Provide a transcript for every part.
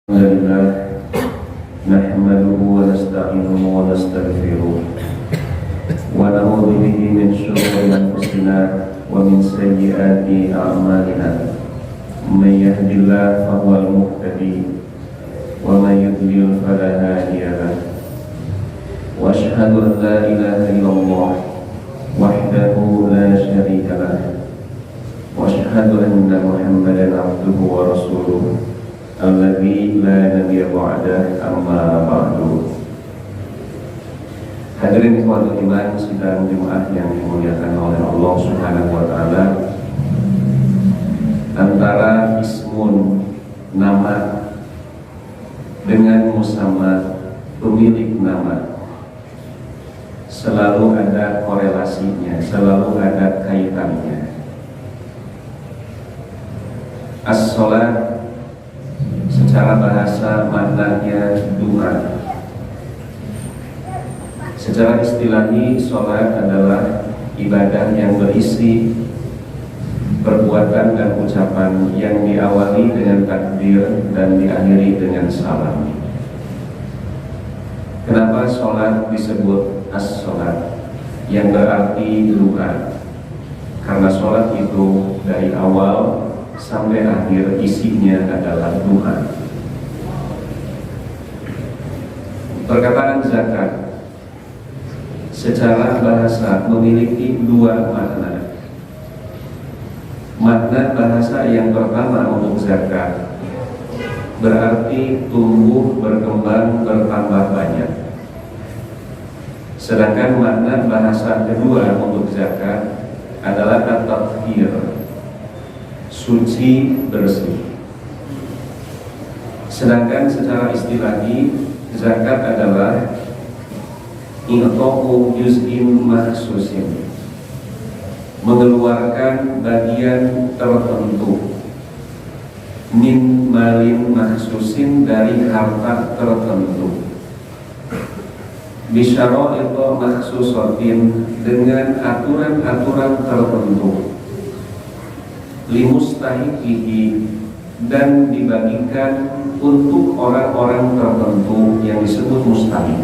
Alhamdulillah nahmaduhu wa nasta'inuhu wa nastaghfiruh wa na'udzu bihi min shururi anfusina wa min sayyiati a'malina may yahdihillahu fahuwal muhtadi wa may yudlil fala hadiya lahu wa asyhadu an la ilaha illallah wahdahu la syarika lahu wa asyhadu anna Muhammadan abduhu wa rasuluh alladzi la nabiyya ba'dah amma ba'du. Hadirin ikhwatul iman sidang jemaah yang dimuliakan oleh Allah Subhanahu wa taala, antara ismun nama dengan musamma pemilik nama selalu ada korelasinya, selalu ada kaitannya. As-salat secara bahasa maknanya doa. Secara istilahi, sholat adalah ibadah yang berisi perbuatan dan ucapan yang diawali dengan takbir dan diakhiri dengan salam. Kenapa sholat disebut as-sholat yang berarti doa? Karena sholat itu dari awal sampai akhir isinya adalah doa. Perkataan zakat secara bahasa memiliki dua makna. Makna bahasa yang pertama untuk zakat berarti tumbuh, berkembang, bertambah banyak. Sedangkan makna bahasa kedua untuk zakat adalah at-tathhir, suci, bersih. Sedangkan secara istilahi, zakat adalah i'ta'u juz'in mahsusin, mengeluarkan bagian tertentu, min malin mahsusin, dari harta tertentu, bisyara'ita mahsusatin, dengan aturan-aturan tertentu, limustahiqihi, dan dibagikan untuk orang-orang tertentu yang disebut mustahik.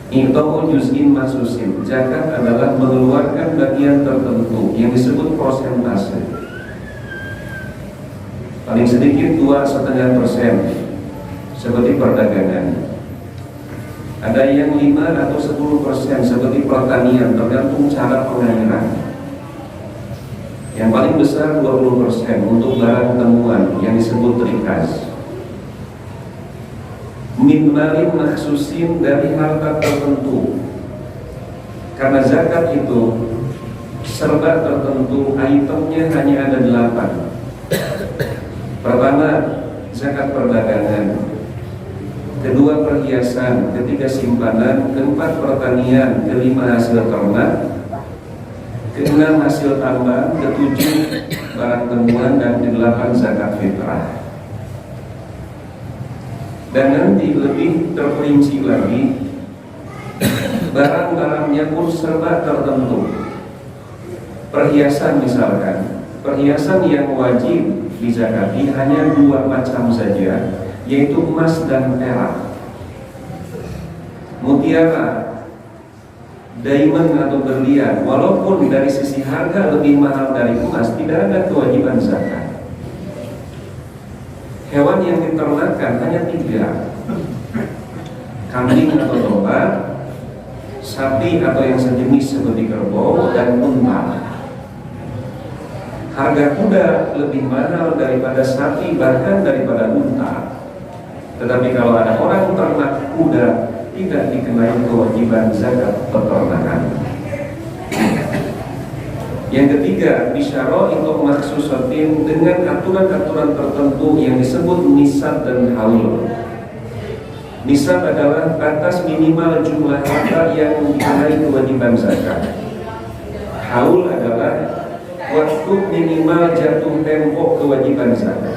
I'ta'u juz'in mahsusin, zakat adalah mengeluarkan bagian tertentu yang disebut persentase. Paling sedikit 2,5% seperti perdagangan. Ada yang 5 atau 10% seperti pertanian, tergantung cara pengairan. Yang paling besar 20% untuk barang temuan yang disebut rikas. Min malin mahsusin, dari harta tertentu. Karena zakat itu serba tertentu, itemnya hanya ada 8. Pertama, zakat perdagangan. Kedua, perhiasan. Ketiga, simpanan. Keempat, pertanian. Kelima, hasil ternak. Keenam, hasil tambang. Ketujuh, barang temuan. Dan kedelapan, zakat fitrah. Dan nanti lebih terperinci lagi, barang-barangnya pun serba tertentu. Perhiasan misalkan, perhiasan yang wajib dizakati hanya 2 macam saja, yaitu emas dan perak. Mutiara, diamond atau berlian, walaupun dari sisi harga lebih mahal dari emas, tidak ada kewajiban zakat. Hewan yang diternakan hanya 3, kambing atau domba, sapi atau yang sejenis seperti kerbau, dan unta. Harga kuda lebih mahal daripada sapi, bahkan daripada unta. Tetapi kalau ada orang ternak kuda, tidak dikenai kewajiban zakat peternakan. Yang ketiga, bisyara'ita mahsusatin, dengan aturan-aturan tertentu yang disebut nisab dan haul. Nisab adalah batas minimal jumlah harta yang dikenai kewajiban zakat. Haul adalah waktu minimal jatuh tempo kewajiban zakat.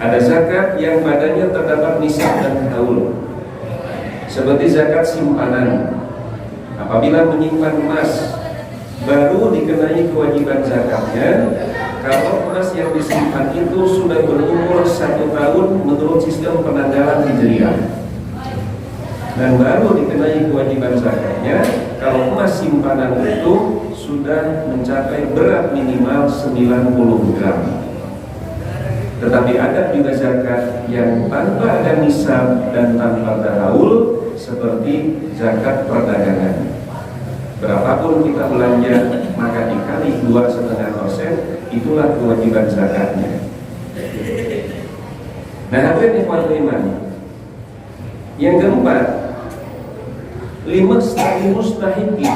Ada zakat yang padanya terdapat nisab dan haul, seperti zakat simpanan. Apabila menyimpan emas, baru dikenai kewajiban zakatnya Kalau emas yang disimpan itu sudah berumur 1 tahun menurut sistem penanggalan Hijriah, dan baru dikenai kewajiban zakatnya kalau emas simpanan itu sudah mencapai berat minimal 90 gram. Tetapi ada juga zakat yang tanpa ada nisab dan tanpa tahaul, seperti zakat perdagangan. Berapapun kita belanja, maka dikali 2,5%, itulah kewajiban zakatnya. Nah, hadirin ikhwan iman, yang keempat, 5 mustahiki,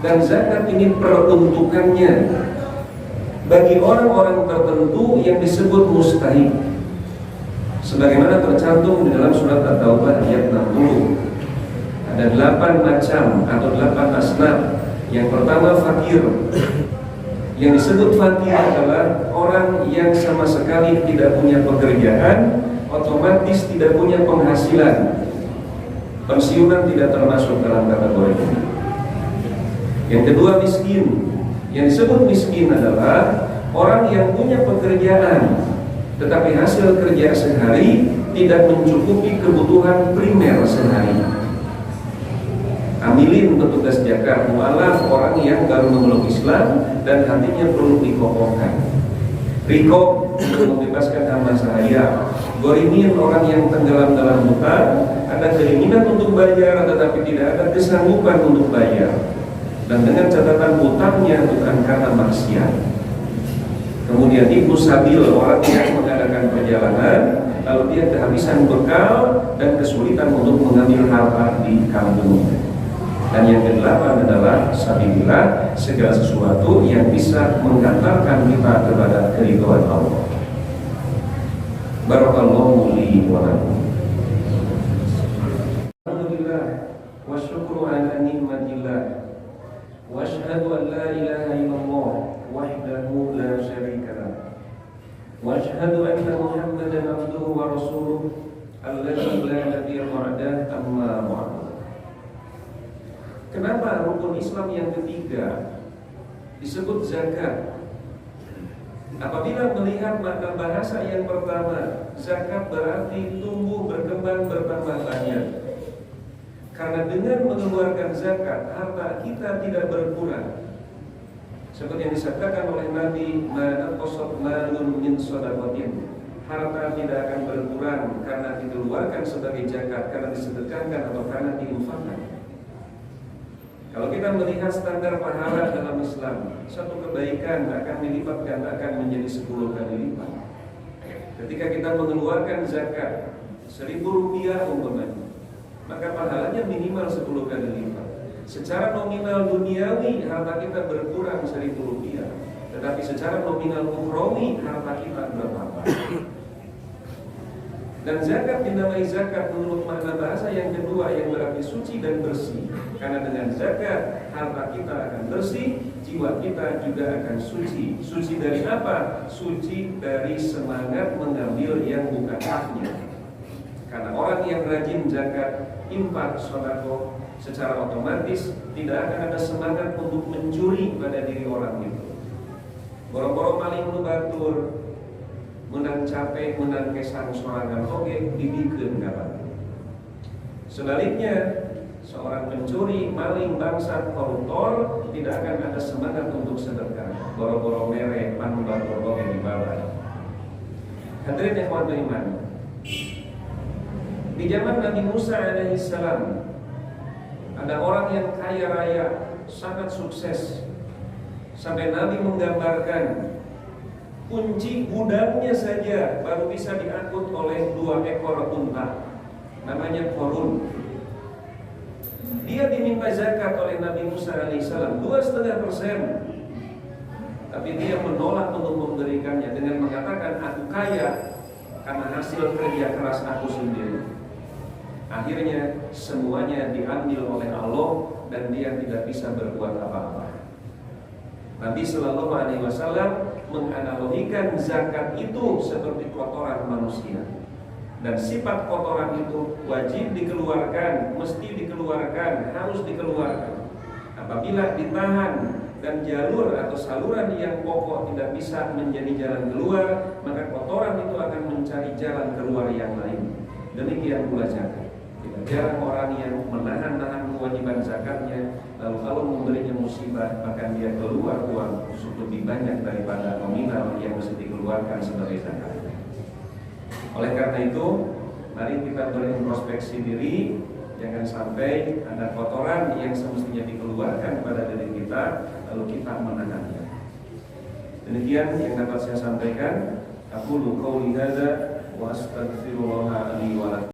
dan zakat ini peruntukannya bagi orang-orang tertentu yang disebut mustahik, sebagaimana tercantum di dalam surat At-Taubah ayat 60. Ada 8 macam atau 8 asnaf. Yang pertama fakir. Yang disebut fakir adalah orang yang sama sekali tidak punya pekerjaan, otomatis tidak punya penghasilan. Pensiunan tidak termasuk dalam kategori ini. Yang kedua miskin. Yang disebut miskin adalah orang yang punya pekerjaan, tetapi hasil kerja sehari tidak mencukupi kebutuhan primer sehari. Amilin, petugas zakat, mu'alaf, orang yang baru memeluk Islam dan hatinya perlu dikokohkan. Rikob, untuk membebaskan hamba sahaya. Gorimin, orang yang tenggelam dalam hutang, ada keinginan untuk bayar tetapi tidak ada kesanggupan untuk bayar, dan dengan catatan hutangnya bukan karena maksiat. Kemudian Ibnu Sabil, orang yang mengadakan perjalanan lalu dia kehabisan bekal dan kesulitan untuk mengambil harta di kampungnya. Dan yang ke-8 adalah sabilillah, segala sesuatu yang bisa menghantarkan kita kepada keridhaan Allah. Barakallahu li wa lakum. Alhamdulillah wa syukru ala ni'matillah. Wa asyhadu an la ilaha illallah wahdahu la syarika lah. Wa asyhadu anna Muhammadan abduhu wa rasuluh alladzi la nabiyya ba'dahu, amma ba'du. Kenapa rukun Islam yang ketiga disebut zakat? Apabila melihat makna bahasa yang pertama, zakat berarti tumbuh, berkembang, bertambah banyak. Karena dengan mengeluarkan zakat, harta kita tidak berkurang. Seperti yang disabdakan oleh Nabi, "Ma'naqasat malun min shadaqatin." Harta tidak akan berkurang karena dikeluarkan sebagai zakat, karena disedekahkan atau karena diinfakkan. Kalau kita melihat standar pahala dalam Islam, satu kebaikan akan dilipatkan, akan menjadi 10 kali lipat. Ketika kita mengeluarkan zakat 1.000 rupiah umpamanya, maka pahalanya minimal 10 kali lipat. Secara nominal duniawi harta kita berkurang 1.000 rupiah, tetapi secara nominal ukhrawi harta kita bertambah. Dan zakat dinamai zakat menurut makna bahasa yang kedua, yang berarti suci dan bersih. Karena dengan zakat harta kita akan bersih, jiwa kita juga akan suci. Suci dari apa? Suci dari semangat mengambil yang bukan haknya. Karena orang yang rajin zakat, infak, sedekah, secara otomatis tidak akan ada semangat untuk mencuri pada diri orang itu. Boro-boro maling nu batur, menang capek, menang kesang sorangan oke, dibikeun kapan. Sebaliknya, seorang pencuri, maling, bangsat, koruptor tidak akan ada semangat untuk sedekah. Boro-boro mere, panu batur oke di bawah. Hadirin ikhwan iman. Di zaman Nabi Musa alaihissalam, ada orang yang kaya raya, sangat sukses, sampai Nabi menggambarkan kunci gudangnya saja baru bisa diangkut oleh 2 ekor unta, namanya Korun. Dia diminta zakat oleh Nabi Musa alaihissalam 2,5%, tapi dia menolak untuk memberikannya dengan mengatakan, aku kaya karena hasil kerja keras aku sendiri. Akhirnya semuanya diambil oleh Allah dan dia tidak bisa berbuat apa-apa. Nabi Shallallahu Alaihi Wasallam menganalogikan zakat itu seperti kotoran manusia, dan sifat kotoran itu wajib dikeluarkan, mesti dikeluarkan, harus dikeluarkan. Apabila ditahan dan jalur atau saluran yang pokok tidak bisa menjadi jalan keluar, maka kotoran itu akan mencari jalan keluar yang lain. Demikian pula zakat. Tidak jarang orang yang menahan-nahan kewajiban zakatnya, lalu kalau memberinya musibah, maka dia keluar uang lebih banyak daripada nominal yang mesti dikeluarkan sebagai zakat. Oleh karena itu, mari kita berintrospeksi diri. Jangan sampai ada kotoran yang semestinya dikeluarkan pada diri kita, lalu kita menahannya. Demikian yang dapat saya sampaikan. Aku qauli hadza wa astaghfirullah li wa lakum.